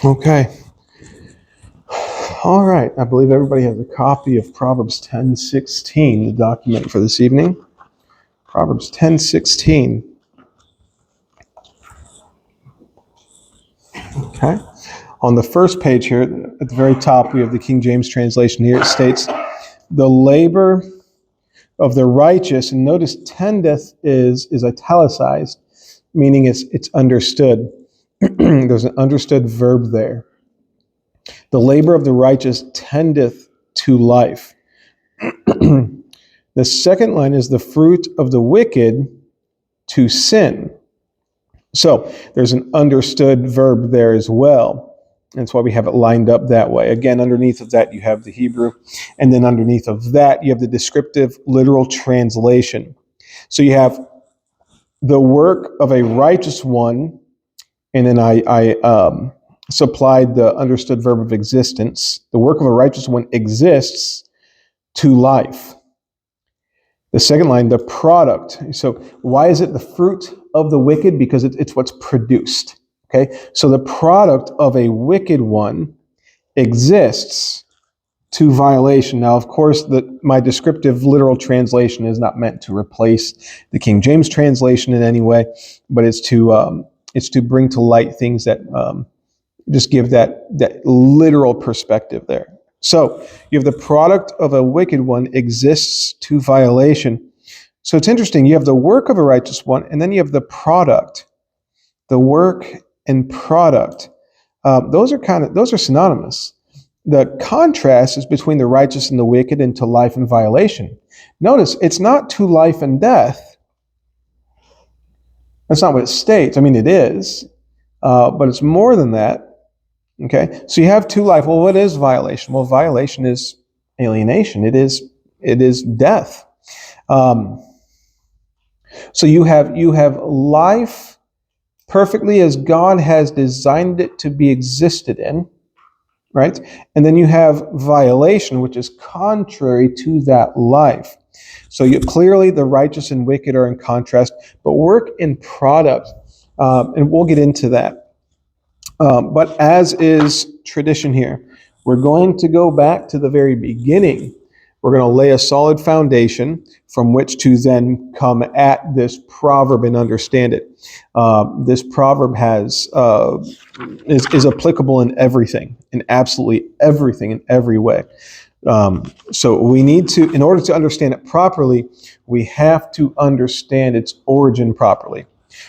Okay. All right. I believe everybody has a copy of Proverbs 10:16, the document for this evening. Proverbs 10:16. Okay. On the first page here, at the very top, we have the King James translation here. It states, "The labor of the righteous," and notice tendeth is italicized, meaning it's understood. There's an understood verb there. "The labor of the righteous tendeth to life." The second line is, "The fruit of the wicked to sin." So there's an understood verb there as well. That's why we have it lined up that way. Again, underneath of that, you have the Hebrew. And then underneath of that, you have the descriptive literal translation. So you have the work of a righteous one, and then I supplied the understood verb of existence. The work of a righteous one exists to life. The second line, the product. So why is it the fruit of the wicked? Because it's what's produced. Okay, so the product of a wicked one exists to violation. Now, of course, my descriptive literal translation is not meant to replace the King James translation in any way, but it's to bring to light things that just give that literal perspective there. So you have the product of a wicked one exists to violation. So it's interesting. You have the work of a righteous one, and then you have the product. The work and product. Those are synonymous. The contrast is between the righteous and the wicked and to life and violation. Notice it's not to life and death. That's not what it states. I mean, it is, but it's more than that. Okay, so you have to life. Well, what is violation? Well, violation is alienation. It is death. So you have life perfectly as God has designed it to be existed in, right? And then you have violation, which is contrary to that life. So clearly the righteous and wicked are in contrast, but work in product, and we'll get into that. But as is tradition here, we're going to go back to the very beginning. We're going to lay a solid foundation from which to then come at this proverb and understand it. This proverb is applicable in everything, in absolutely everything, in every way. So we need to, in order to understand it properly, we have to understand its origin properly.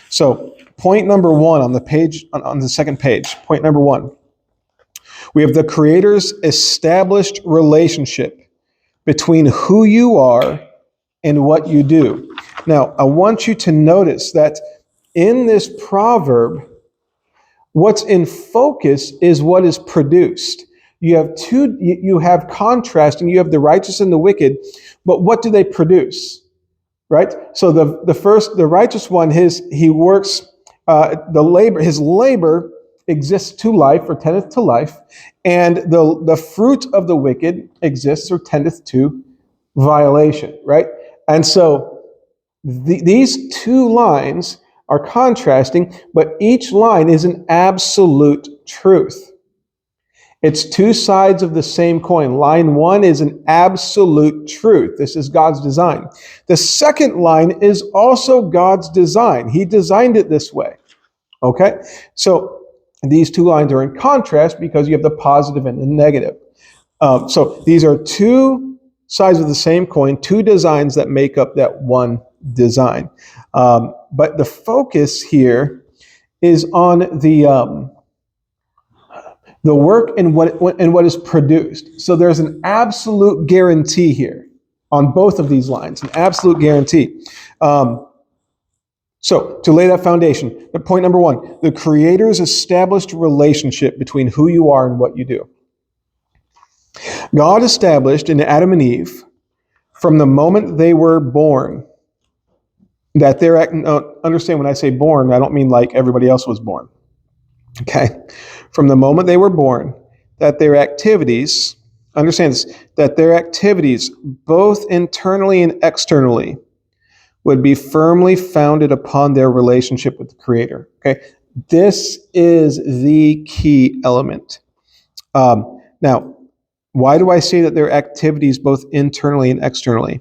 So point number one on the page, on the second page, point number one, we have the Creator's established relationship between who you are and what you do. Now, I want you to notice that in this proverb, what's in focus is what is produced. You have contrast, and you have the righteous and the wicked, but what do they produce? Right? So the righteous one, his labor exists to life or tendeth to life, and the fruit of the wicked exists or tendeth to violation, right? And so these two lines are contrasting, but each line is an absolute truth. It's two sides of the same coin. Line one is an absolute truth. This is God's design. The second line is also God's design. He designed it this way. Okay? So these two lines are in contrast because you have the positive and the negative. So these are two sides of the same coin, two designs that make up that one design. But the focus here is on the work and what is produced. So there's an absolute guarantee here on both of these lines, an absolute guarantee. So to lay that foundation, point number one, the Creator's established relationship between who you are and what you do. God established in Adam and Eve, from the moment they were born, that understand when I say born, I don't mean like everybody else was born. Okay? From the moment they were born, that their activities, understand this, that their activities, both internally and externally, would be firmly founded upon their relationship with the Creator. Okay? This is the key element. Now, why do I say that there are activities both internally and externally?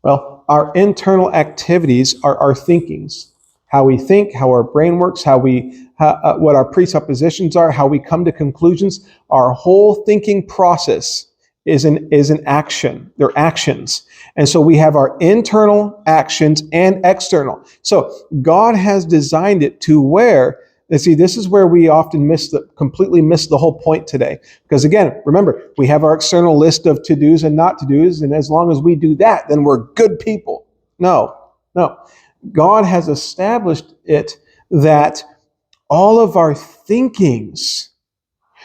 Well, our internal activities are our thinkings, how we think, how our brain works, what our presuppositions are, how we come to conclusions. Our whole thinking process is an action. They're actions. And so we have our internal actions and external. So God has designed it to where, and see, this is where we often completely miss the whole point today. Because again, remember, we have our external list of to-dos and not to-dos, and as long as we do that, then we're good people. No. God has established it that all of our thinkings,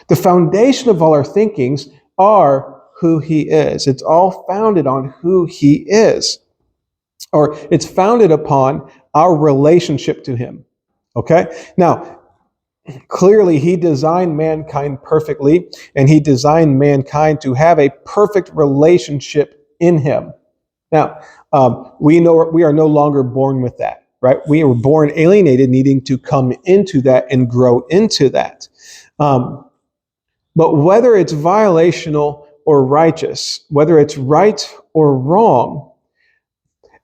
the foundation of all our thinkings are who He is. It's all founded on who He is. Or it's founded upon our relationship to Him. Okay? Now, clearly, He designed mankind perfectly, and He designed mankind to have a perfect relationship in Him. Now, we know we are no longer born with that, right? We were born alienated, needing to come into that and grow into that. But whether it's violational or righteous, whether it's right or wrong,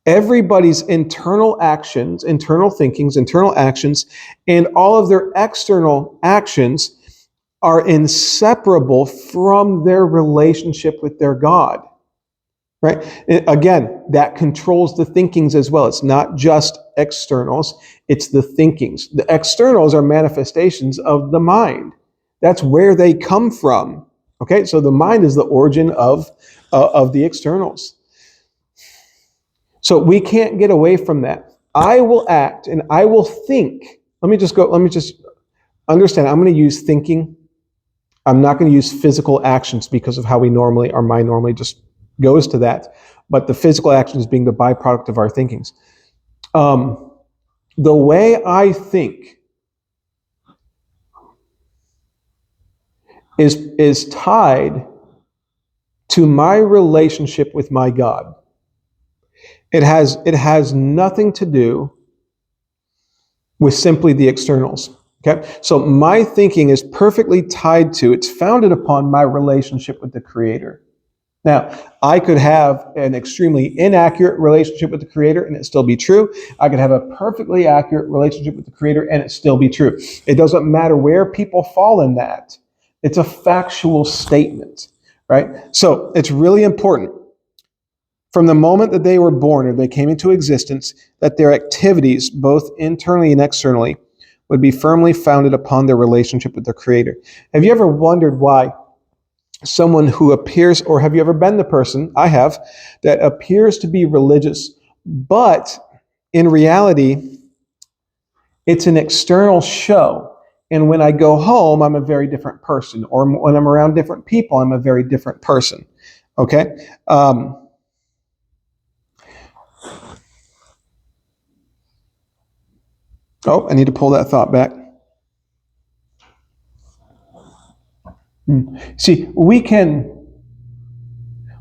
everybody's internal actions, internal thinkings, internal actions, and all of their external actions are inseparable from their relationship with their God. Right? Again, that controls the thinkings as well. It's not just externals, it's the thinkings. The externals are manifestations of the mind. That's where they come from. Okay, so the mind is the origin of the externals. So we can't get away from that. I will act and I will think. Let me just understand. I'm going to use thinking. I'm not going to use physical actions because of how our mind normally just goes to that. But the physical actions being the byproduct of our thinkings. The way I think is tied to my relationship with my God. It has nothing to do with simply the externals. Okay? So my thinking is perfectly tied to, it's founded upon my relationship with the Creator. Now, I could have an extremely inaccurate relationship with the Creator and it still be true. I could have a perfectly accurate relationship with the Creator and it still be true. It doesn't matter where people fall in that. It's a factual statement, right? So it's really important from the moment that they were born or they came into existence that their activities, both internally and externally, would be firmly founded upon their relationship with their Creator. Have you ever wondered why someone who appears, or have you ever been the person, I have, that appears to be religious, but in reality, it's an external show. And when I go home, I'm a very different person. Or when I'm around different people, I'm a very different person. Okay? Oh, I need to pull that thought back. See, we can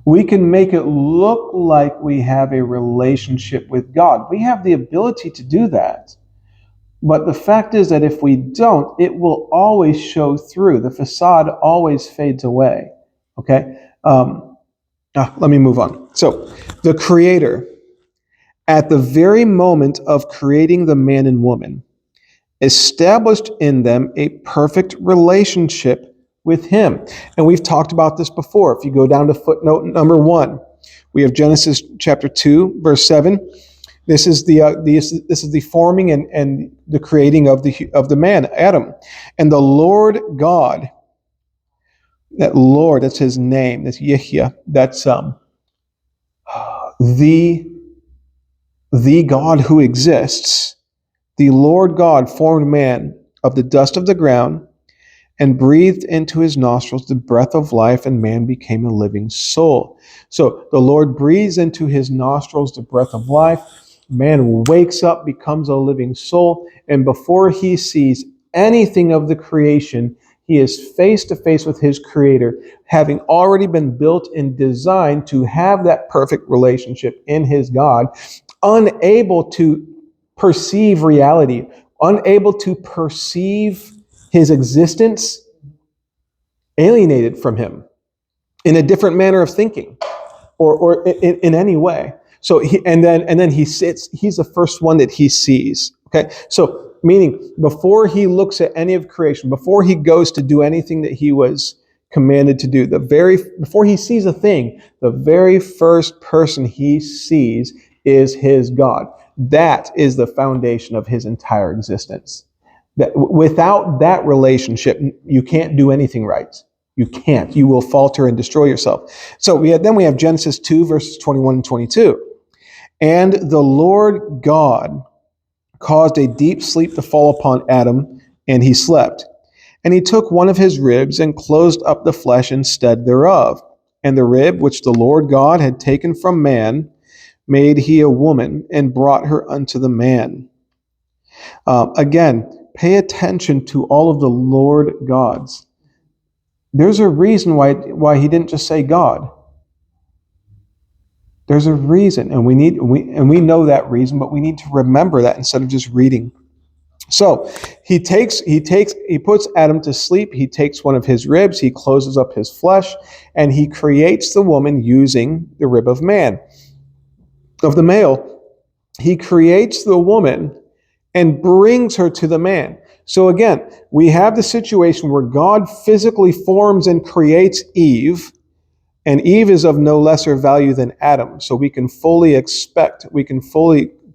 make it look like we have a relationship with God. We have the ability to do that. But the fact is that if we don't, it will always show through. The facade always fades away. Okay? Let me move on. So, the Creator, at the very moment of creating the man and woman, established in them a perfect relationship with Him. And we've talked about this before. If you go down to footnote number 1, we have Genesis chapter 2, verse 7. This is the forming and the creating of the man, Adam. And the Lord God, that Lord, that's His name, that's Yehya, that's the God who exists. The Lord God formed man of the dust of the ground and breathed into his nostrils the breath of life, and man became a living soul. So the Lord breathes into his nostrils the breath of life. Man wakes up, becomes a living soul, and before he sees anything of the creation, he is face to face with his Creator, having already been built and designed to have that perfect relationship in his God, unable to perceive reality unable to perceive his existence, alienated from him in a different manner of thinking, or in any way. So and then he sits. He's the first one that he sees. Okay, so meaning before he looks at any of creation, before he goes to do anything that he was commanded to do, before he sees a thing, the very first person he sees is his God. That is the foundation of his entire existence. That without that relationship, you can't do anything right. You can't. You will falter and destroy yourself. So we have Genesis 2, verses 21 and 22. And the Lord God caused a deep sleep to fall upon Adam, and he slept. And he took one of his ribs and closed up the flesh instead thereof. And the rib which the Lord God had taken from man made he a woman and brought her unto the man. Again, pay attention to all of the Lord gods. There's a reason why he didn't just say God. There's a reason, and we know that reason, but we need to remember that instead of just reading. So he puts Adam to sleep. He takes one of his ribs, he closes up his flesh, and he creates the woman using the rib of the male. He creates the woman and brings her to the man. So again, we have the situation where God physically forms and creates Eve, and Eve is of no lesser value than Adam. So we can fully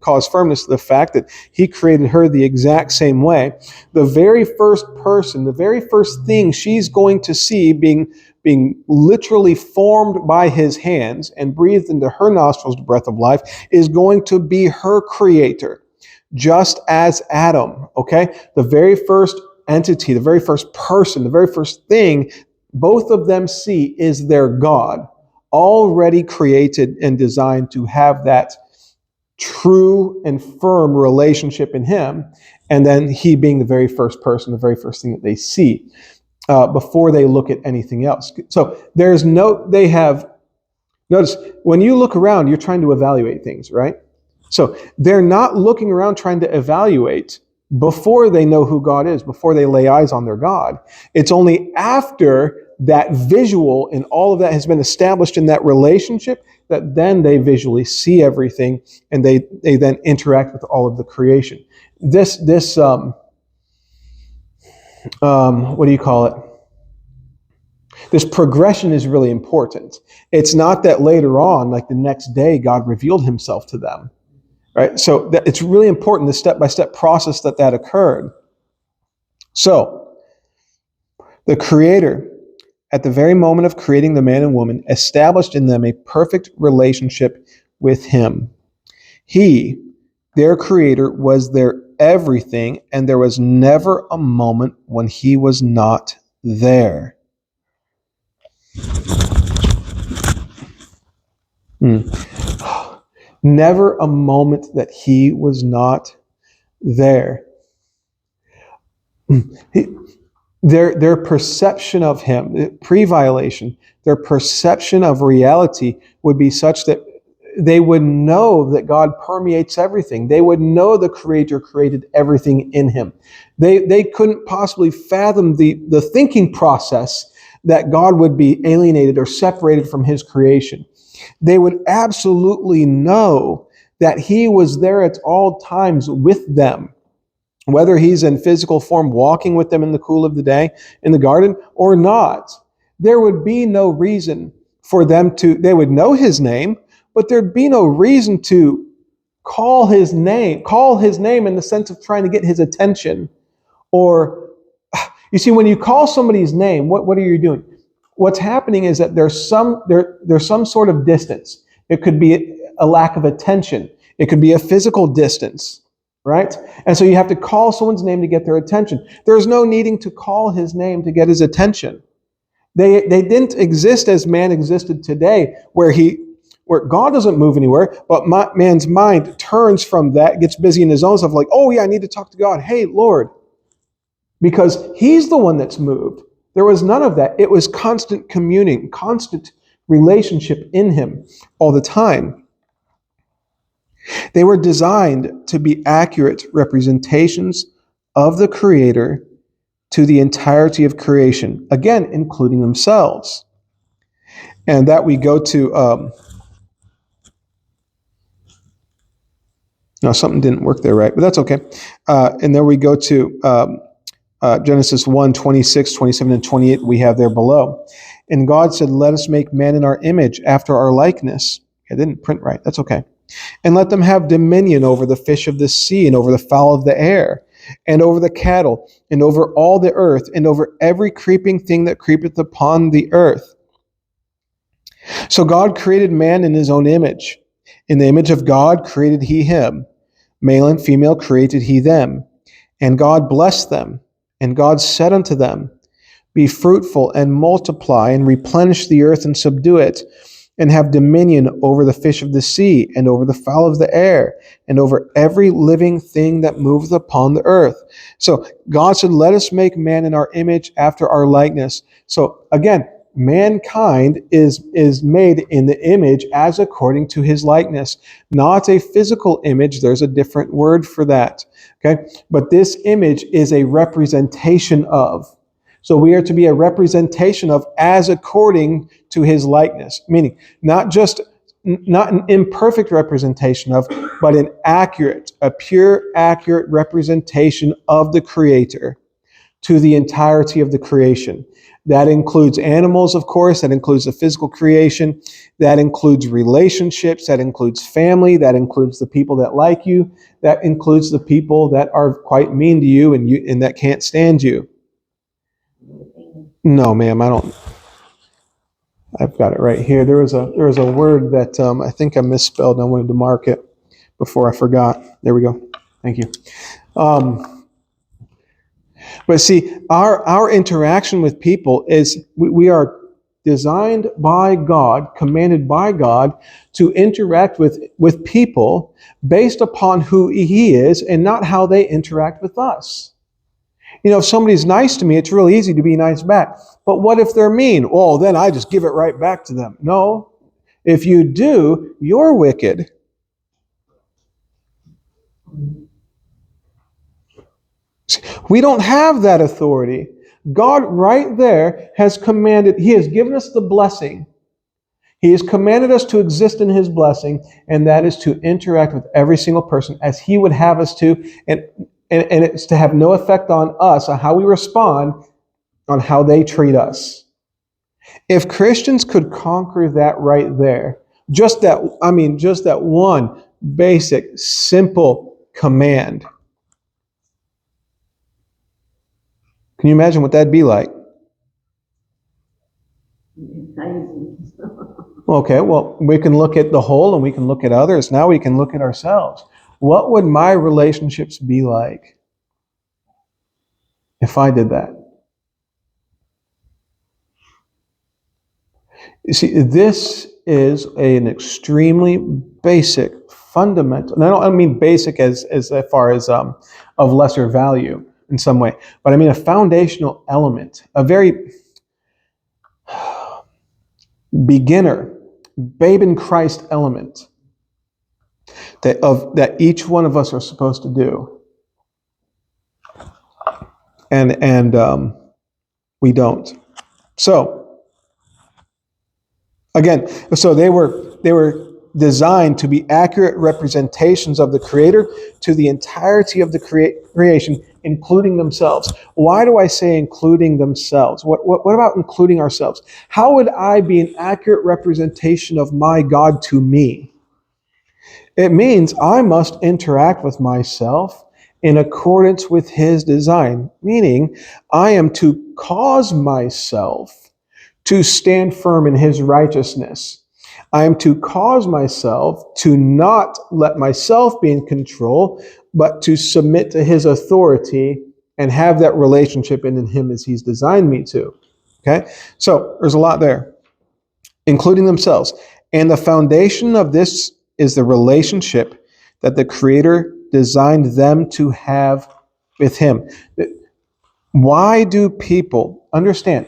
cause firmness to the fact that he created her the exact same way. The very first person, the very first thing she's going to see being literally formed by his hands and breathed into her nostrils the breath of life is going to be her creator. Just as Adam, okay? The very first entity, the very first person, the very first thing both of them see is their God, already created and designed to have that true and firm relationship in him, and then he being the very first person, the very first thing that they see before they look at anything else. So notice, when you look around, you're trying to evaluate things, right? So they're not looking around trying to evaluate before they know who God is, before they lay eyes on their God. It's only after that visual and all of that has been established in that relationship that then they visually see everything and they then interact with all of the creation. This what do you call it? This progression is really important. It's not that later on, like the next day, God revealed himself to them. Right? So it's really important, the step-by-step process that occurred. So, the Creator, at the very moment of creating the man and woman, established in them a perfect relationship with him. He, their Creator, was their everything, and there was never a moment when he was not there. Never a moment that he was not there. Their perception of him, pre-violation, their perception of reality would be such that they would know that God permeates everything. They would know the Creator created everything in him. They couldn't possibly fathom the thinking process that God would be alienated or separated from his creation. They would absolutely know that he was there at all times with them, whether he's in physical form walking with them in the cool of the day in the garden or not. There would be no reason for them they would know his name, but there'd be no reason to call his name in the sense of trying to get his attention. Or, you see, when you call somebody's name, what are you doing? What's happening is that there's some sort of distance. It could be a lack of attention. It could be a physical distance, right? And so you have to call someone's name to get their attention. There's no needing to call his name to get his attention. They didn't exist as man existed today, where God doesn't move anywhere, but man's mind turns from that, gets busy in his own stuff, like, oh yeah, I need to talk to God. Hey, Lord. Because he's the one that's moved. There was none of that. It was constant communing, constant relationship in him all the time. They were designed to be accurate representations of the Creator to the entirety of creation, again, including themselves. And that we go to, no, something didn't work there right, but that's okay. And then we go to Genesis 1, 26, 27, and 28, we have there below. And God said, let us make man in our image, after our likeness. I didn't print right, that's okay. And let them have dominion over the fish of the sea, and over the fowl of the air, and over the cattle, and over all the earth, and over every creeping thing that creepeth upon the earth. So God created man in his own image. In the image of God created he him. Male and female created he them. And God blessed them. And God said unto them, be fruitful and multiply, and replenish the earth and subdue it, and have dominion over the fish of the sea, and over the fowl of the air, and over every living thing that moveth upon the earth. So God said, let us make man in our image, after our likeness. So again, mankind is made in the image as according to his likeness, not a physical image. There's a different word for that. Okay, but this image is a representation of. So we are to be a representation of as according to his likeness, meaning not an imperfect representation of, but an accurate, a pure, accurate representation of the Creator to the entirety of the creation. That includes animals, of course. That includes the physical creation. That includes relationships. That includes family. That includes the people that like you. That includes the people that are quite mean to you and that can't stand you. No, ma'am, I don't. I've got it right here. There was a word that I think I misspelled, and I wanted to mark it before I forgot. There we go. Thank you. But see, our interaction with people is we are designed by God, commanded by God to interact with people based upon who He is and not how they interact with us. You know, if somebody's nice to me, it's real easy to be nice back. But what if they're mean? Oh, then I just give it right back to them. No. If you do, you're wicked. We don't have that authority. God right there has commanded, He has given us the blessing. He has commanded us to exist in His blessing, and that is to interact with every single person as He would have us to, and it's to have no effect on us, on how we respond, on how they treat us. If Christians could conquer that right there, just that one basic, simple command. Can you imagine what that'd be like? Okay, well, we can look at the whole and we can look at others. Now we can look at ourselves. What would my relationships be like if I did that? You see, this is an extremely basic, fundamental, and I don't mean basic as far as of lesser value in some way, but I mean a foundational element, a very beginner, babe in Christ element that each one of us are supposed to do, and we don't. So again, so they were designed to be accurate representations of the Creator to the entirety of the creation, including themselves. Why do I say including themselves? What about including ourselves? How would I be an accurate representation of my God to me? It means I must interact with myself in accordance with His design, meaning I am to cause myself to stand firm in His righteousness. I am to cause myself to not let myself be in control, but to submit to His authority and have that relationship in Him as He's designed me to. Okay? So there's a lot there, including themselves. And the foundation of this is the relationship that the Creator designed them to have with Him. Why do people, understand,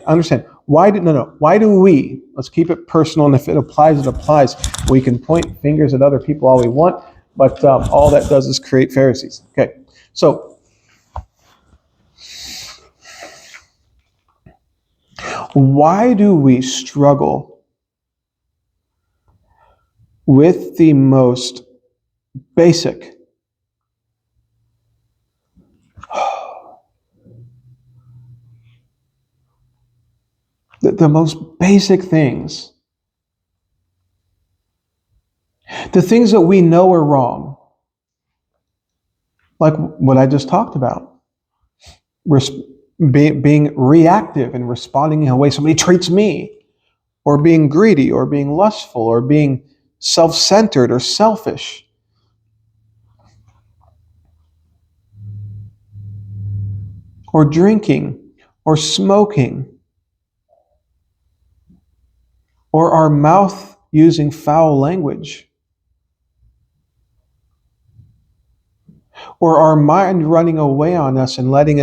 why do we, let's keep it personal, and if it applies, it applies. We can point fingers at other people all we want, but all that does is create Pharisees. Okay, so Why do we struggle with the most basic, the most basic things? The things that we know are wrong, like what I just talked about. Being reactive and responding in a way somebody treats me, or being greedy, or being lustful, or being self-centered or selfish. Or drinking, or smoking, or our mouth using foul language, or our mind running away on us and letting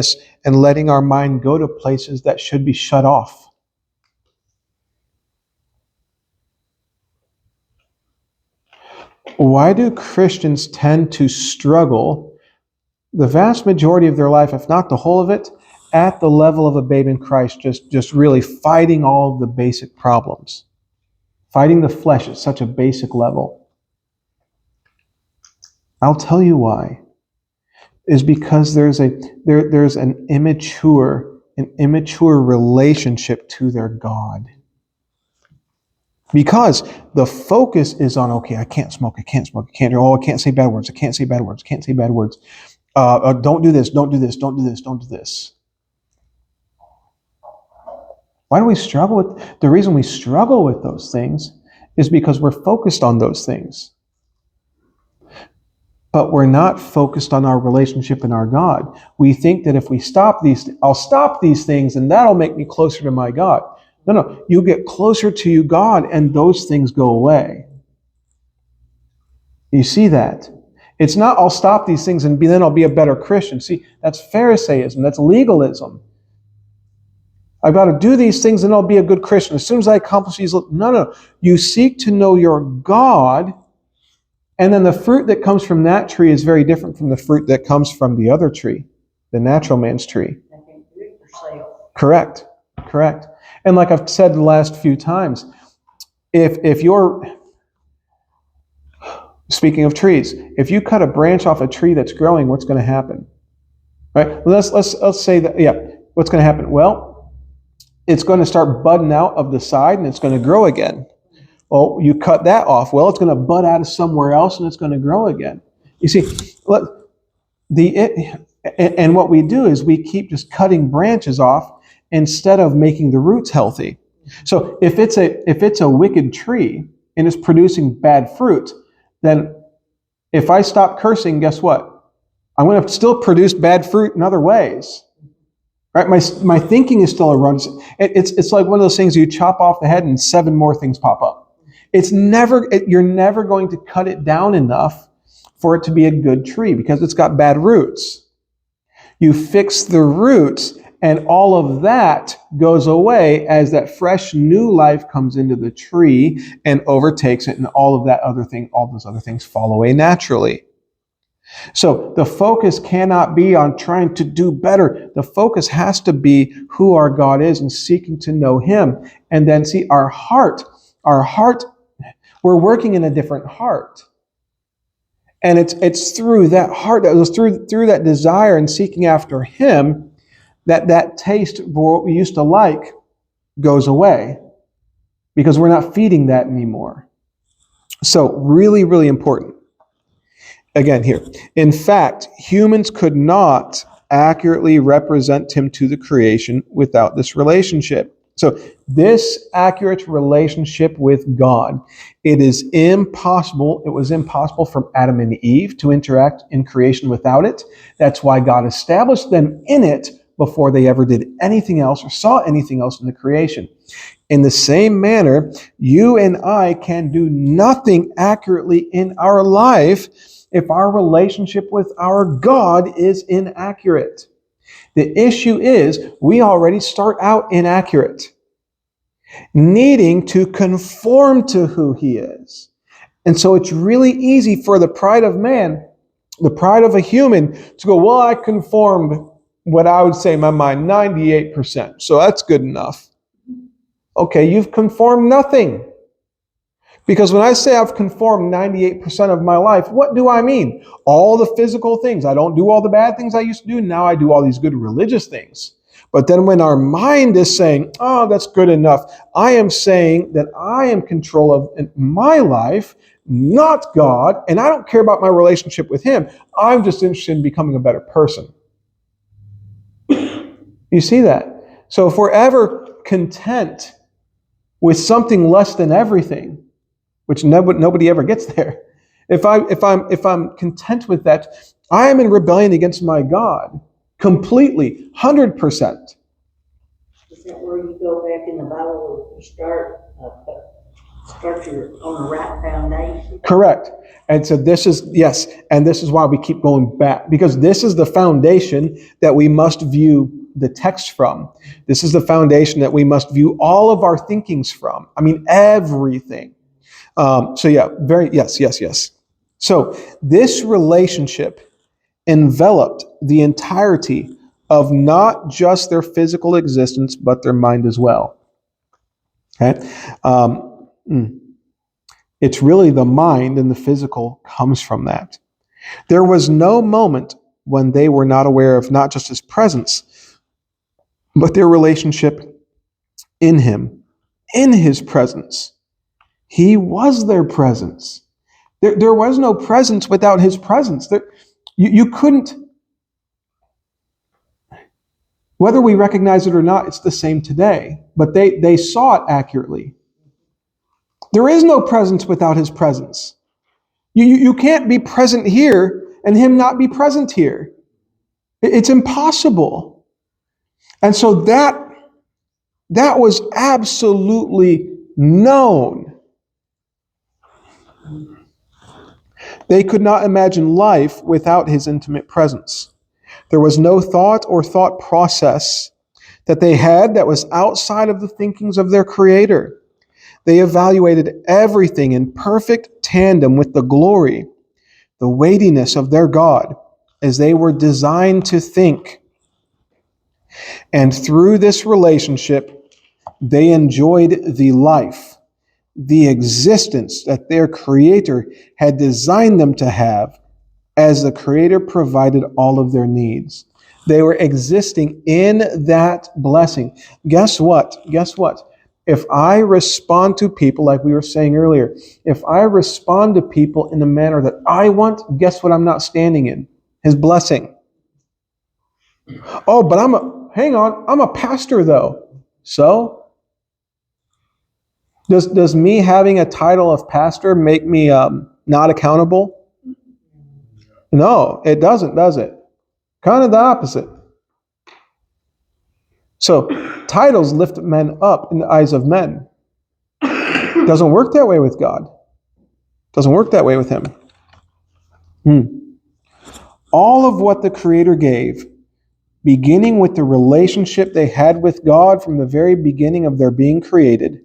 our mind go to places that should be shut off. Why do Christians tend to struggle the vast majority of their life, if not the whole of it, at the level of a babe in Christ, just really fighting all of the basic problems? Fighting the flesh at such a basic level. I'll tell you why. Is because there's an immature relationship to their God. Because the focus is on, okay, I can't smoke, I can't say bad words, I can't say bad words, don't do this, don't do this, don't do this, don't do this. Why do we struggle with, the reason we struggle with those things is because we're focused on those things. But we're not focused on our relationship and our God. We think that if we I'll stop these things and that'll make me closer to my God. No, you get closer to you, God, and those things go away. You see that? It's not, I'll stop these things and then I'll be a better Christian. See, that's Pharisaism, that's legalism. I've got to do these things and I'll be a good Christian. As soon as I accomplish these, no. You seek to know your God, and then the fruit that comes from that tree is very different from the fruit that comes from the other tree, the natural man's tree. Correct. And like I've said the last few times, if you're, speaking of trees, if you cut a branch off a tree that's growing, what's going to happen? Right? Let's say that, what's going to happen? Well, it's going to start budding out of the side and it's going to grow again. Well, you cut that off. Well, it's going to bud out of somewhere else and it's going to grow again. You see, and what we do is we keep just cutting branches off instead of making the roots healthy. So if it's a wicked tree and it's producing bad fruit, then if I stop cursing, guess what? I'm going to still produce bad fruit in other ways. Right? My thinking is still erroneous. It's like one of those things you chop off the head and 7 more things pop up. You're never going to cut it down enough for it to be a good tree because it's got bad roots. You fix the roots and all of that goes away as that fresh new life comes into the tree and overtakes it, and all those other things fall away naturally. So the focus cannot be on trying to do better. The focus has to be who our God is and seeking to know Him. And then see our heart, we're working in a different heart. And it's through that heart, through that desire and seeking after Him, that taste for what we used to like goes away. Because we're not feeding that anymore. So really, really important. Again here, in fact, humans could not accurately represent Him to the creation without this relationship. So this accurate relationship with God, it was impossible for Adam and Eve to interact in creation without it. That's why God established them in it before they ever did anything else or saw anything else in the creation. In the same manner, you and I can do nothing accurately in our life if our relationship with our God is inaccurate. The issue is we already start out inaccurate, needing to conform to who He is. And so it's really easy for the pride of man, the pride of a human, to go, well, I conformed what I would say in my mind, 98%. So that's good enough. Okay, you've conformed nothing. Because when I say I've conformed 98% of my life, what do I mean? All the physical things. I don't do all the bad things I used to do. Now I do all these good religious things. But then when our mind is saying, oh, that's good enough, I am saying that I am in control of my life, not God, and I don't care about my relationship with Him. I'm just interested in becoming a better person. You see that? So if we're ever content with something less than everything, which nobody ever gets there. If I'm content with that, I am in rebellion against my God completely, 100%. Is that where you go back in the Bible and start your on the right foundation? Correct. And so this is, yes, and this is why we keep going back, because this is the foundation that we must view the text from. This is the foundation that we must view all of our thinkings from. I mean, everything. Yes. So this relationship enveloped the entirety of not just their physical existence, but their mind as well. Okay? It's really the mind, and the physical comes from that. There was no moment when they were not aware of not just His presence, but their relationship in Him, in His presence. He was their presence. There was no presence without His presence. You couldn't, whether we recognize it or not, it's the same today. But they saw it accurately. There is no presence without His presence. You can't be present here and Him not be present here. It's impossible. And so that was absolutely known. They could not imagine life without His intimate presence. There was no thought or thought process that they had that was outside of the thinkings of their Creator. They evaluated everything in perfect tandem with the glory, the weightiness of their God, as they were designed to think. And through this relationship, they enjoyed the life, the existence that their Creator had designed them to have, as the Creator provided all of their needs. They were existing in that blessing. Guess what? If I respond to people, like we were saying earlier, if I respond to people in the manner that I want, guess what I'm not standing in? His blessing. Oh, but I'm a pastor though. So? Does me having a title of pastor make me not accountable? No, it doesn't, does it? Kind of the opposite. So, titles lift men up in the eyes of men. Doesn't work that way with God. Doesn't work that way with Him. All of what the Creator gave, beginning with the relationship they had with God from the very beginning of their being created,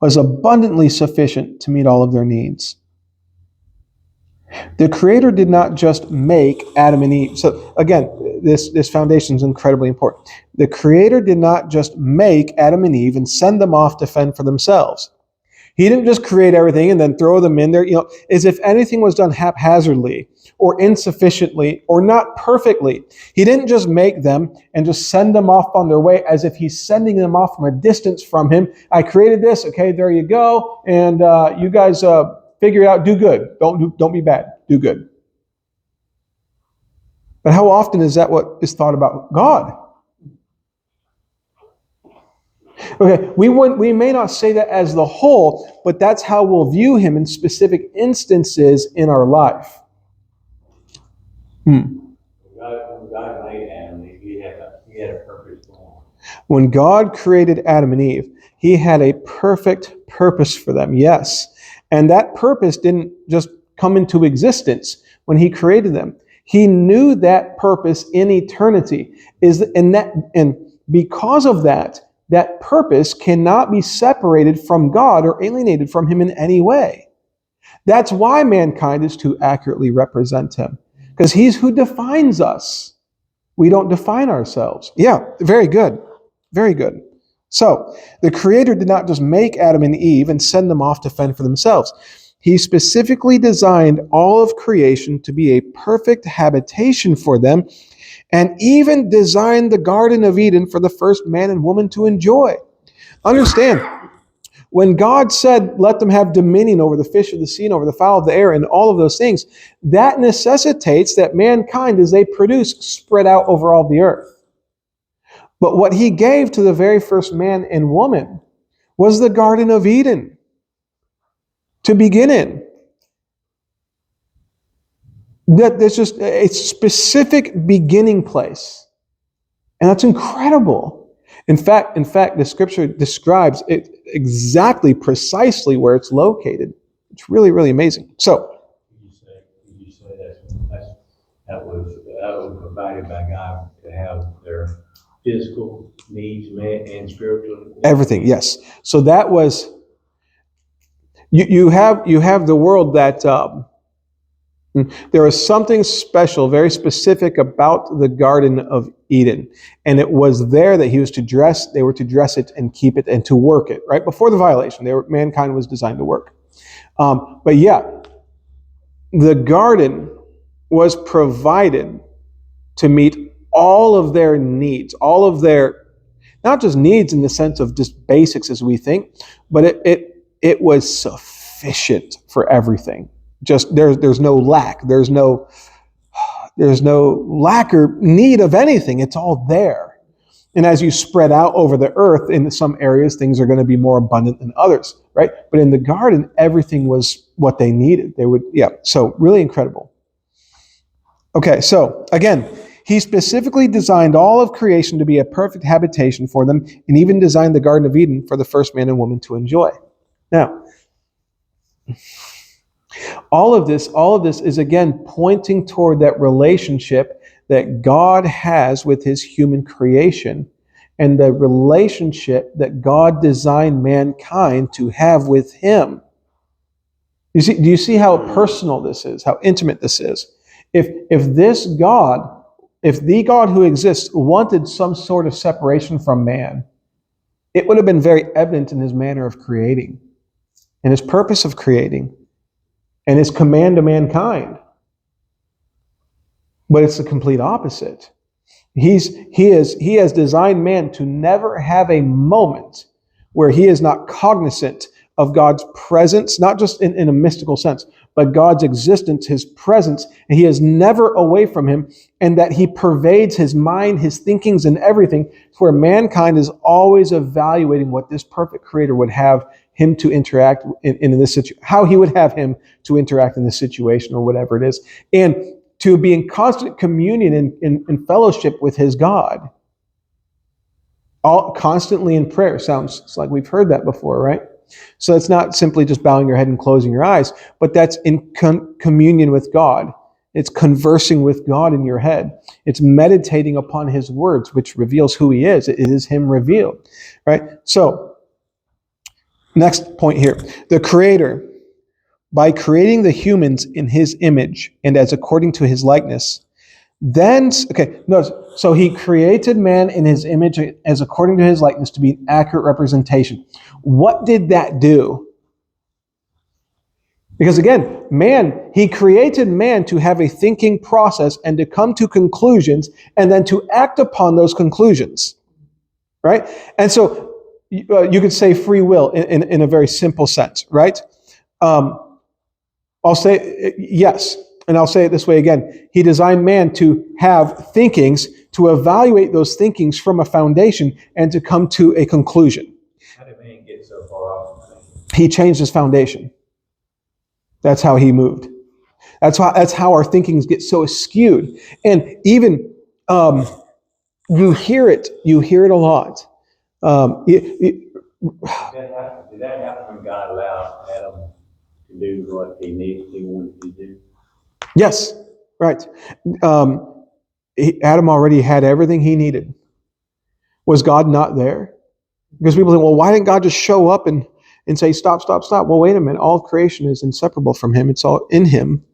was abundantly sufficient to meet all of their needs. The Creator did not just make Adam and Eve. So again, this foundation is incredibly important. The Creator did not just make Adam and Eve and send them off to fend for themselves. He didn't just create everything and then throw them in there, as if anything was done haphazardly or insufficiently or not perfectly. He didn't just make them and just send them off on their way as if He's sending them off from a distance from Him. I created this, okay, there you go, and you guys figure it out, do good. Don't be bad, do good. But how often is that what is thought about God? Okay, we may not say that as the whole, but that's how we'll view Him in specific instances in our life. When God made Adam and Eve, he had a purpose for them. When God created Adam and Eve, He had a perfect purpose for them, yes. And that purpose didn't just come into existence when He created them. He knew that purpose in eternity. And because of that purpose cannot be separated from God or alienated from Him in any way. That's why mankind is to accurately represent Him, because He's who defines us. We don't define ourselves. Yeah, very good. Very good. So, the Creator did not just make Adam and Eve and send them off to fend for themselves. He specifically designed all of creation to be a perfect habitation for them, and even designed the Garden of Eden for the first man and woman to enjoy. Understand, when God said, let them have dominion over the fish of the sea and over the fowl of the air and all of those things, that necessitates that mankind, as they produce, spread out over all the earth. But what he gave to the very first man and woman was the Garden of Eden to begin in. That's just a specific beginning place. And that's incredible. In fact, the scripture describes it exactly, precisely where it's located. It's really, really amazing. So, Did you say that was provided by God to have their physical needs met and spiritual needs? everything, yes. So that was, you have the world that, there was something special, very specific about the Garden of Eden. And it was there that they were to dress it and keep it and to work it, right? Before the violation, mankind was designed to work. But yeah, the garden was provided to meet all of their needs, all of their, not just needs in the sense of just basics as we think, but it was sufficient for everything. Just there's no lack. There's no lack or need of anything. It's all there. And as you spread out over the earth, in some areas, things are going to be more abundant than others, right? But in the garden, everything was what they needed. So really incredible. Okay, so again, he specifically designed all of creation to be a perfect habitation for them, and even designed the Garden of Eden for the first man and woman to enjoy. Now, all of this is again pointing toward that relationship that God has with his human creation, and the relationship that God designed mankind to have with him. Do you see how personal this is, how intimate this is? If the God who exists wanted some sort of separation from man, it would have been very evident in his manner of creating, and his purpose of creating, and his command to mankind. But it's the complete opposite. He has designed man to never have a moment where he is not cognizant of God's presence, not just in a mystical sense, but God's existence, his presence, and he is never away from him, and that he pervades his mind, his thinkings, and everything, where mankind is always evaluating what this perfect creator would have him to interact in this situation, how he would have him to interact in this situation or whatever it is, and to be in constant communion and fellowship with his God. All constantly in prayer. Sounds like we've heard that before, right? So it's not simply just bowing your head and closing your eyes, but that's in communion with God. It's conversing with God in your head. It's meditating upon his words, which reveals who he is. It is him revealed, right? So, next point here. The Creator, by creating the humans in his image and as according to his likeness, notice, so he created man in his image as according to his likeness to be an accurate representation. What did that do? Because again, he created man to have a thinking process and to come to conclusions and then to act upon those conclusions, right? And so you could say free will in a very simple sense, right? I'll say yes. And I'll say it this way again. He designed man to have thinkings, to evaluate those thinkings from a foundation, and to come to a conclusion. How did man get so far off? He changed his foundation. That's how he moved. That's how our thinkings get so skewed. And even you hear it a lot. Did that happen when God allowed Adam to do what he wanted to do? Yes, right. Adam already had everything he needed. Was God not there? Because people think, well, why didn't God just show up and say, stop, stop, stop? Well, wait a minute. All of creation is inseparable from him. It's all in him.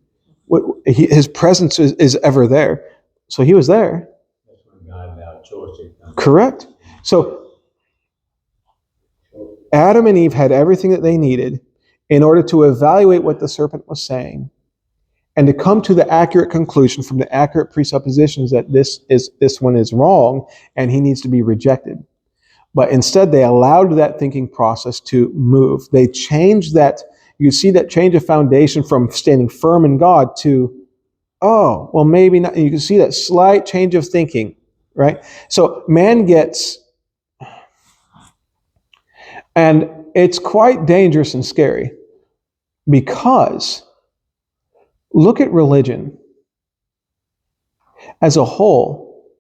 His presence is ever there. So he was there. That's when God allowed choice to come. Correct. So Adam and Eve had everything that they needed in order to evaluate what the serpent was saying and to come to the accurate conclusion from the accurate presuppositions that this one is wrong and he needs to be rejected. But instead, they allowed that thinking process to move. They changed that. You see that change of foundation from standing firm in God to, oh, well, maybe not. You can see that slight change of thinking, right? So man gets, and it's quite dangerous and scary because look at religion as a whole.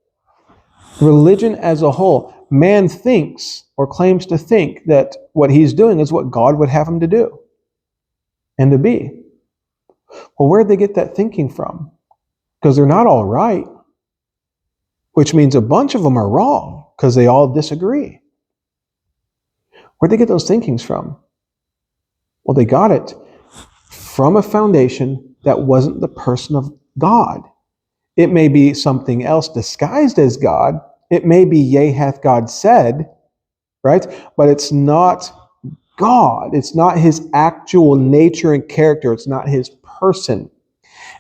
Religion as a whole. Man thinks or claims to think that what he's doing is what God would have him to do and to be. Well, where'd they get that thinking from? Because they're not all right, which means a bunch of them are wrong because they all disagree. Where'd they get those thinkings from? Well, they got it from a foundation that wasn't the person of God. It may be something else disguised as God. It may be, yea, hath God said, right? But it's not God. It's not his actual nature and character. It's not his person.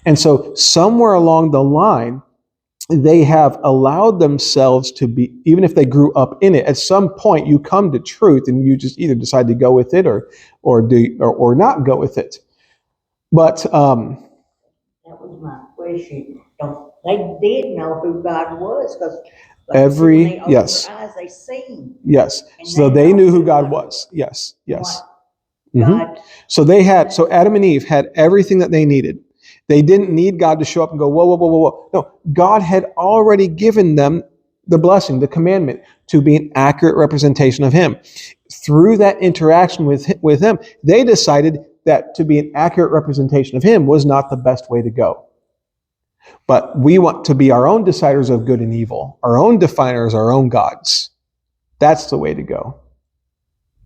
And so somewhere along the line, they have allowed themselves to be, even if they grew up in it, at some point you come to truth and you just either decide to go with it or not go with it. But That was my question. They did know who God was because when they opened their eyes, they seen. Yes. And So they knew who God was. Yes. God. So Adam and Eve had everything that they needed. They didn't need God to show up and go, whoa, whoa, whoa, whoa, whoa. No, God had already given them the blessing, the commandment, to be an accurate representation of him. Through that interaction with him, they decided that to be an accurate representation of him was not the best way to go. But we want to be our own deciders of good and evil, our own definers, our own gods. That's the way to go.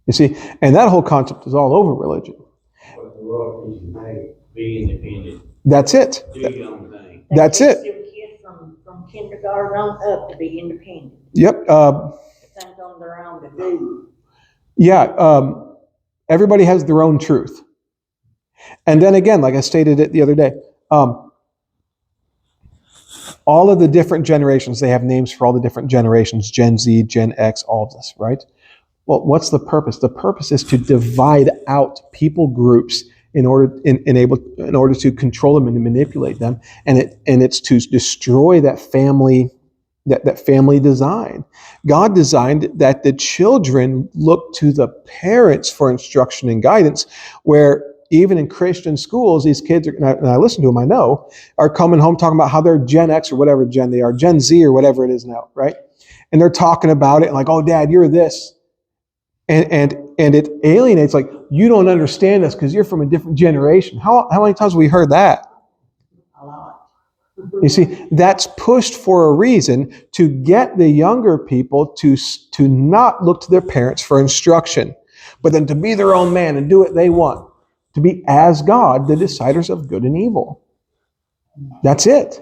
You see, and that whole concept is all over religion. But the world teaches today, be independent. That's it. Do your own thing. That's it. Your kids from kindergarten on up to be independent. Yep. Think on their own to do. Yeah. Everybody has their own truth. And then again, like I stated it the other day, all of the different generations, they have names for all the different generations, Gen Z, Gen X, all of this, right? Well, what's the purpose? The purpose is to divide out people groups in order to control them and to manipulate them, and it's to destroy that family design. God designed that the children look to the parents for instruction and guidance, where even in Christian schools, these kids are, and I listen to them, I know, are coming home talking about how they're Gen X or whatever Gen they are, Gen Z or whatever it is now, right? And they're talking about it and like, oh, Dad, you're this. And it alienates, like, you don't understand us because you're from a different generation. How many times have we heard that? A lot. You see, that's pushed for a reason to get the younger people to not look to their parents for instruction, but then to be their own man and do what they want, to be as God, the deciders of good and evil. That's it.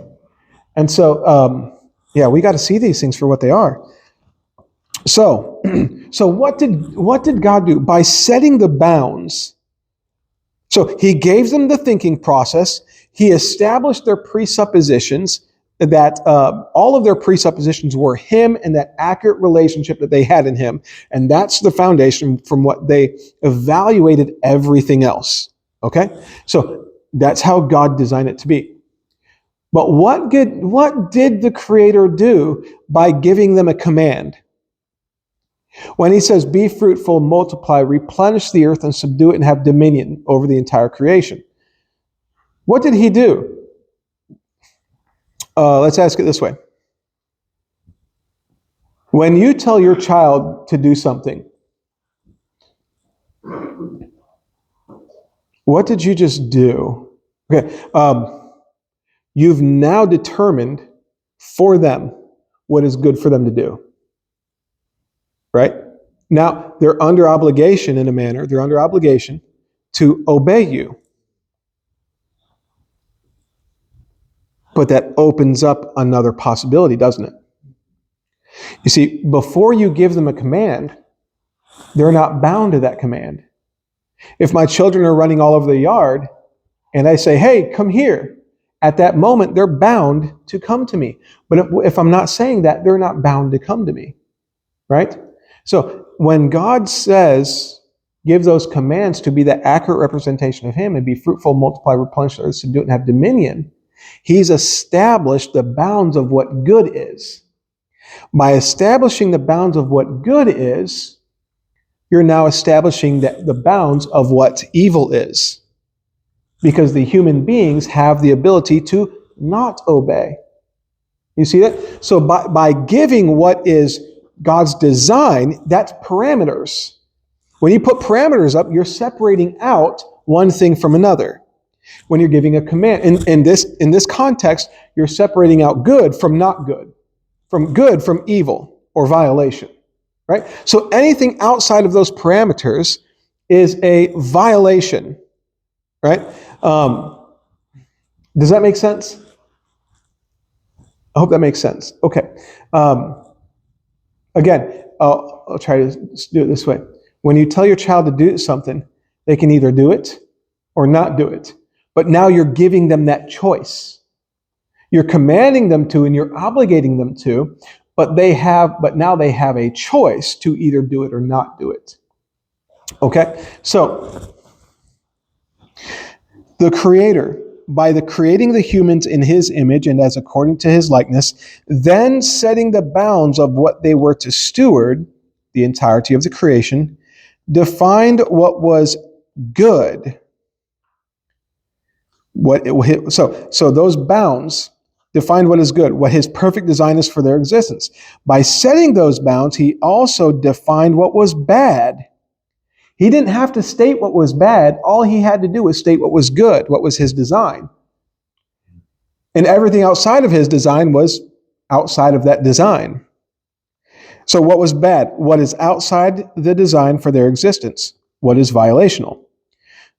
And so, we got to see these things for what they are. So what did God do? By setting the bounds. So he gave them the thinking process. He established their presuppositions, that all of their presuppositions were him and that accurate relationship that they had in him. And that's the foundation from what they evaluated everything else. Okay? So that's how God designed it to be. But what did the Creator do by giving them a command? When he says, be fruitful, multiply, replenish the earth and subdue it and have dominion over the entire creation. What did he do? Let's ask it this way. When you tell your child to do something, what did you just do? Okay, you've now determined for them what is good for them to do. Right? Now, they're under obligation in a manner. They're under obligation to obey you. But that opens up another possibility, doesn't it? You see, before you give them a command, they're not bound to that command. If my children are running all over the yard and I say, hey, come here, at that moment, they're bound to come to me. But if I'm not saying that, they're not bound to come to me, right? So when God says, give those commands to be the accurate representation of Him and be fruitful, multiply, replenish, subdue it, and have dominion, He's established the bounds of what good is. By establishing the bounds of what good is, you're now establishing the bounds of what evil is. Because the human beings have the ability to not obey. You see that? So by giving what is God's design, that's parameters. When you put parameters up, you're separating out one thing from another. When you're giving a command, in this context, you're separating out good from not good, from evil or violation, right? So anything outside of those parameters is a violation, right? Does that make sense? I hope that makes sense. Okay. Again, I'll try to do it this way. When you tell your child to do something, they can either do it or not do it. But now you're giving them that choice. You're commanding them to and you're obligating them to, but now they have a choice to either do it or not do it. Okay? So, the Creator, by creating the humans in His image and as according to His likeness, then setting the bounds of what they were to steward, the entirety of the creation, defined what was good. So those bounds defined what is good, what His perfect design is for their existence. By setting those bounds, He also defined what was bad. He didn't have to state what was bad. All He had to do was state what was good, what was His design. And everything outside of His design was outside of that design. So what was bad? What is outside the design for their existence? What is violational?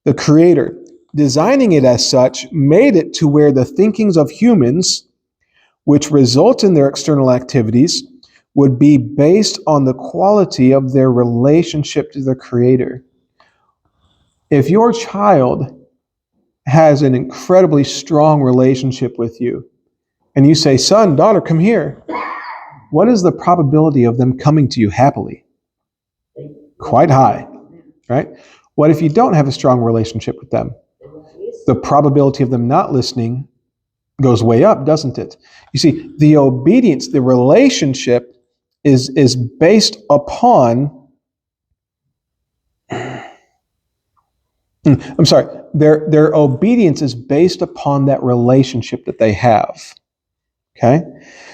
The Creator, designing it as such, made it to where the thinkings of humans, which result in their external activities, would be based on the quality of their relationship to the Creator. If your child has an incredibly strong relationship with you, and you say, son, daughter, come here, what is the probability of them coming to you happily? Quite high, right? What if you don't have a strong relationship with them? The probability of them not listening goes way up, doesn't it? You see, the obedience, the relationship is based upon, their obedience is based upon that relationship that they have. Okay?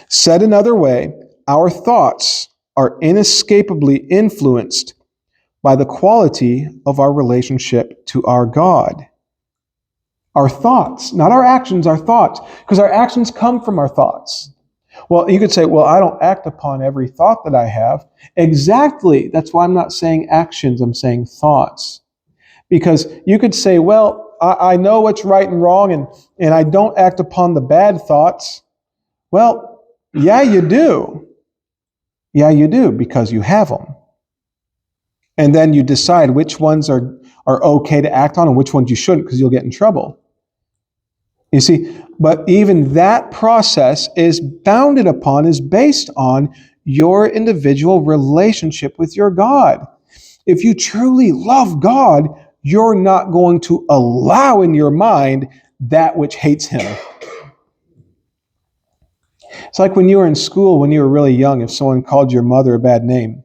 Said another way, our thoughts are inescapably influenced by the quality of our relationship to our God. Our thoughts, not our actions, our thoughts, because our actions come from our thoughts. Well, you could say, well, I don't act upon every thought that I have. Exactly. That's why I'm not saying actions, I'm saying thoughts. Because you could say, well, I know what's right and wrong, and I don't act upon the bad thoughts. Well, yeah, you do. Yeah, you do, because you have them. And then you decide which ones are okay to act on and which ones you shouldn't, because you'll get in trouble. You see, but even that process is based on your individual relationship with your God. If you truly love God, you're not going to allow in your mind that which hates Him. It's like when you were in school, when you were really young, if someone called your mother a bad name.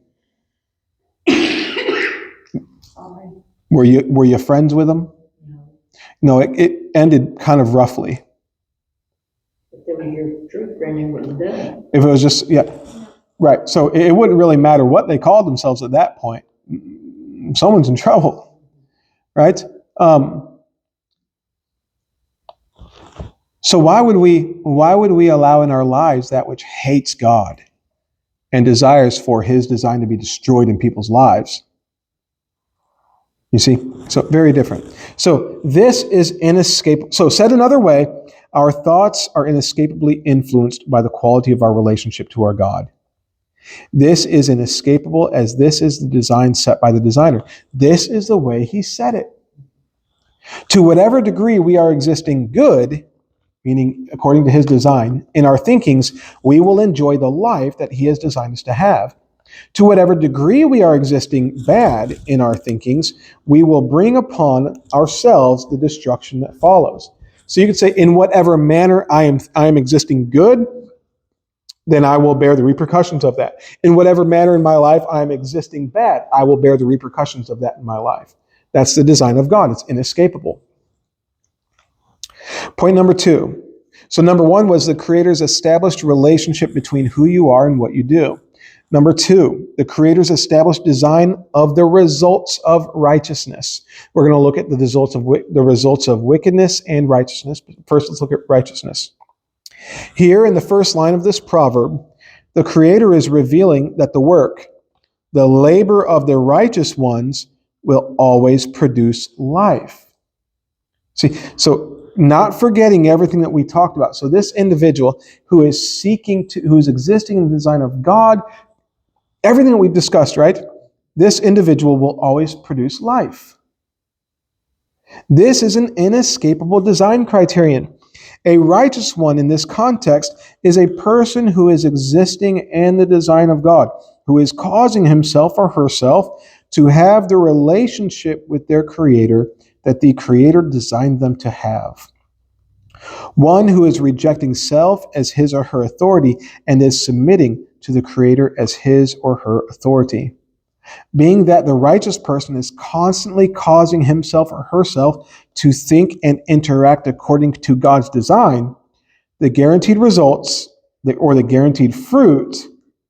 Were you friends with them? No, it ended kind of roughly. If it was your true friend, you wouldn't do it. If it was just, yeah, right. So it wouldn't really matter what they called themselves at that point. Someone's in trouble, right? So why would we allow in our lives that which hates God and desires for His design to be destroyed in people's lives? You see? So very different. So this is inescapable. So said another way, our thoughts are inescapably influenced by the quality of our relationship to our God. This is inescapable, as this is the design set by the designer. This is the way he set it. To whatever degree we are existing good, meaning according to his design, in our thinkings, we will enjoy the life that he has designed us to have. To whatever degree we are existing bad in our thinkings, we will bring upon ourselves the destruction that follows. So you could say, in whatever manner I am existing good, then I will bear the repercussions of that. In whatever manner in my life I am existing bad, I will bear the repercussions of that in my life. That's the design of God. It's inescapable. Point number 2. So number 1 was the Creator's established relationship between who you are and what you do. Number 2, the Creator's established design of the results of righteousness. We're going to look at the results of wickedness and righteousness. First, let's look at righteousness. Here in the first line of this proverb, the Creator is revealing that the labor of the righteous ones will always produce life. See, so not forgetting everything that we talked about. So this individual who is existing in the design of God, everything that we've discussed, right? This individual will always produce life. This is an inescapable design criterion. A righteous one in this context is a person who is existing in the design of God, who is causing himself or herself to have the relationship with their Creator that the Creator designed them to have. One who is rejecting self as his or her authority and is submitting to the Creator as his or her authority. Being that the righteous person is constantly causing himself or herself to think and interact according to God's design, the guaranteed results, or the guaranteed fruit,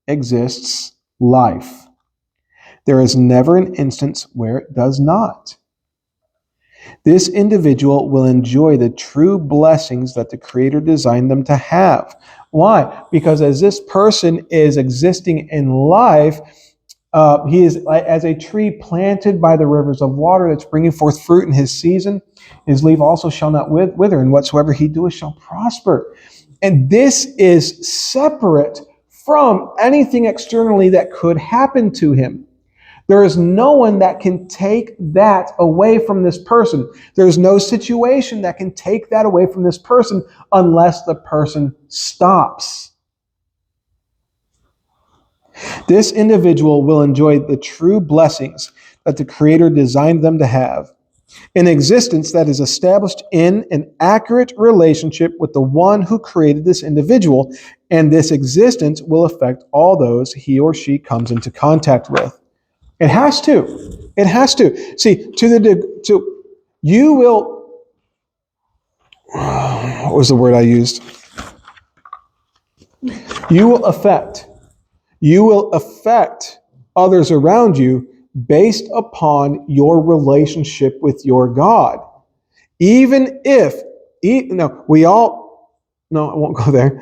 exists life. There is never an instance where it does not. This individual will enjoy the true blessings that the Creator designed them to have. Why? Because as this person is existing in life, he is as a tree planted by the rivers of water that's bringing forth fruit in his season. His leaf also shall not wither, and whatsoever he doeth shall prosper. And this is separate from anything externally that could happen to him. There is no one that can take that away from this person. There is no situation that can take that away from this person unless the person stops. This individual will enjoy the true blessings that the Creator designed them to have. An existence that is established in an accurate relationship with the one who created this individual, and this existence will affect all those he or she comes into contact with. It has to. It has to. See, you will, what was the word I used? You will affect others around you based upon your relationship with your God. Even if, I won't go there.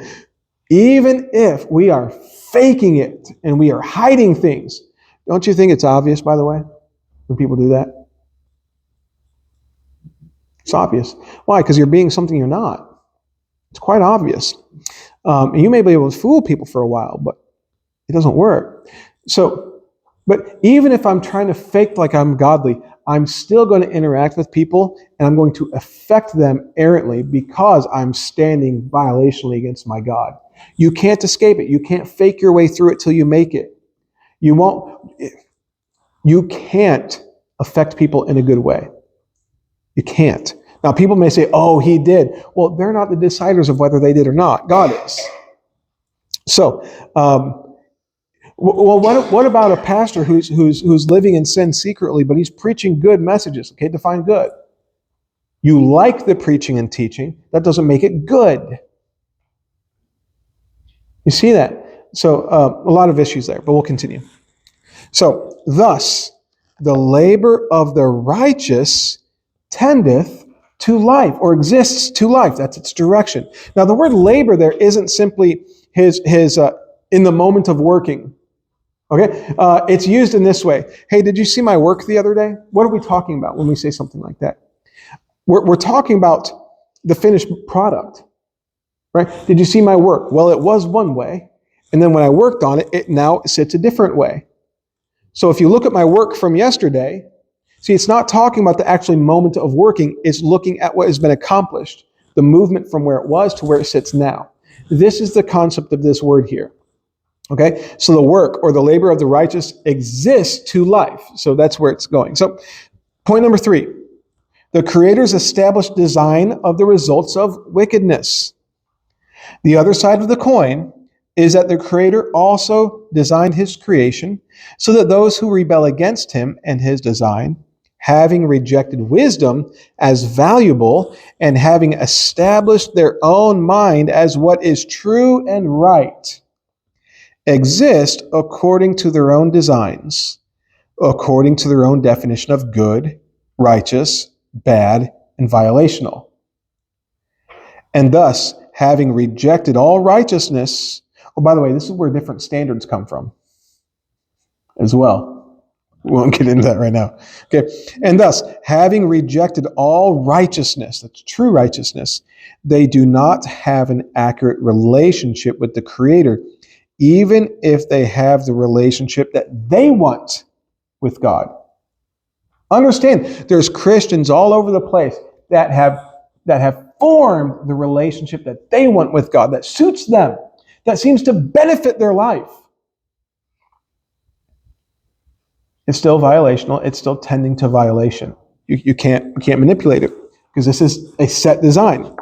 Even if we are faking it and we are hiding things, don't you think it's obvious, by the way, when people do that? It's obvious. Why? Because you're being something you're not. It's quite obvious. And you may be able to fool people for a while, but it doesn't work. But even if I'm trying to fake like I'm godly, I'm still going to interact with people and I'm going to affect them errantly because I'm standing violationally against my God. You can't escape it. You can't fake your way through it till you make it. You can't affect people in a good way. You can't. Now, people may say, oh, he did. Well, they're not the deciders of whether they did or not. God is. So, what about a pastor who's living in sin secretly, but he's preaching good messages? Okay, define good. You like the preaching and teaching. That doesn't make it good. You see that? So, a lot of issues there, but we'll continue. So, thus, the labor of the righteous tendeth to life, or exists to life. That's its direction. Now, the word labor there isn't simply his in the moment of working. Okay? It's used in this way. Hey, did you see my work the other day? What are we talking about when we say something like that? We're talking about the finished product. Right? Did you see my work? Well, it was one way, And then when I worked on it, it now sits a different way. So if you look at my work from yesterday, see, it's not talking about the actual moment of working. It's looking at what has been accomplished, the movement from where it was to where it sits now. This is the concept of this word here. Okay, so the work or the labor of the righteous exists to life. So that's where it's going. So point number 3, the Creator's established design of the results of wickedness. The other side of the coin is that the Creator also designed his creation so that those who rebel against him and his design, having rejected wisdom as valuable and having established their own mind as what is true and right, exist according to their own designs, according to their own definition of good, righteous, bad, and violational. And thus, having rejected all righteousness, oh, by the way, this is where different standards come from as well. We won't get into that right now. Okay. And thus, having rejected all righteousness, that's true righteousness, they do not have an accurate relationship with the Creator, even if they have the relationship that they want with God. Understand, there's Christians all over the place that have formed the relationship that they want with God, that suits them, that seems to benefit their life. It's still violational. It's still tending to violation. You can't manipulate it because this is a set design.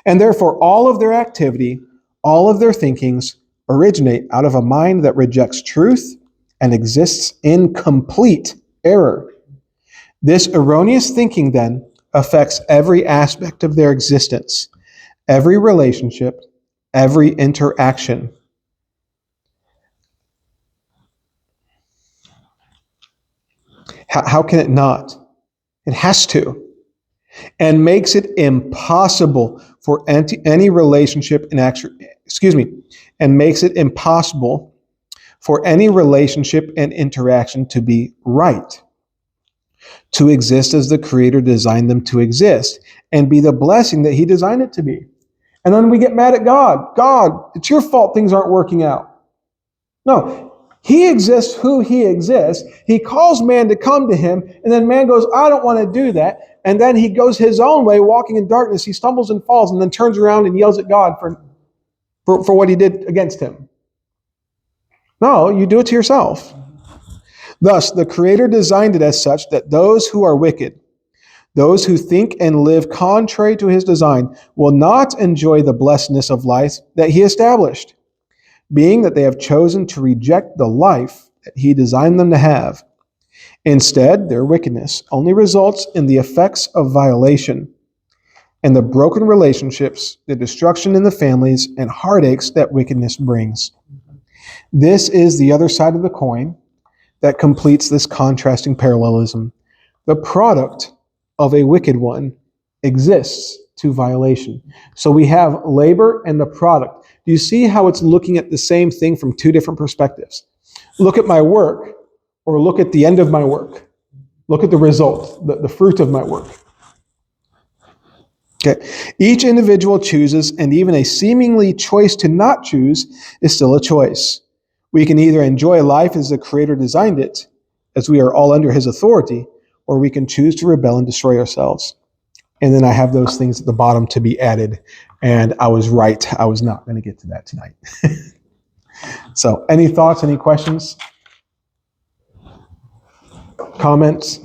And therefore, all of their activity, all of their thinkings originate out of a mind that rejects truth and exists in complete error. This erroneous thinking, then, affects every aspect of their existence, every relationship, every interaction. How can it not? It has to. And makes it impossible for any relationship and makes it impossible for any relationship and interaction to be right, to exist as the Creator designed them to exist, and be the blessing that He designed it to be. And then we get mad at God. God, it's your fault things aren't working out. No, He exists who He exists. He calls man to come to Him, and then man goes, I don't want to do that. And then he goes his own way, walking in darkness. He stumbles and falls, and then turns around and yells at God for what he did against him. No, you do it to yourself. Thus, the Creator designed it as such that those who are wicked, those who think and live contrary to His design, will not enjoy the blessedness of life that He established, being that they have chosen to reject the life that He designed them to have. Instead, their wickedness only results in the effects of violation and the broken relationships, the destruction in the families, and heartaches that wickedness brings. This is the other side of the coin that completes this contrasting parallelism. The product of a wicked one exists to violation. So we have labor and the product. Do you see how it's looking at the same thing from two different perspectives? Look at my work, or look at the end of my work. Look at the result, the fruit of my work. Okay. Each individual chooses, and even a seemingly choice to not choose is still a choice. We can either enjoy life as the Creator designed it, as we are all under His authority, or we can choose to rebel and destroy ourselves. And then I have those things at the bottom to be added. And I was right. I was not going to get to that tonight. So, any thoughts, any questions? Comments?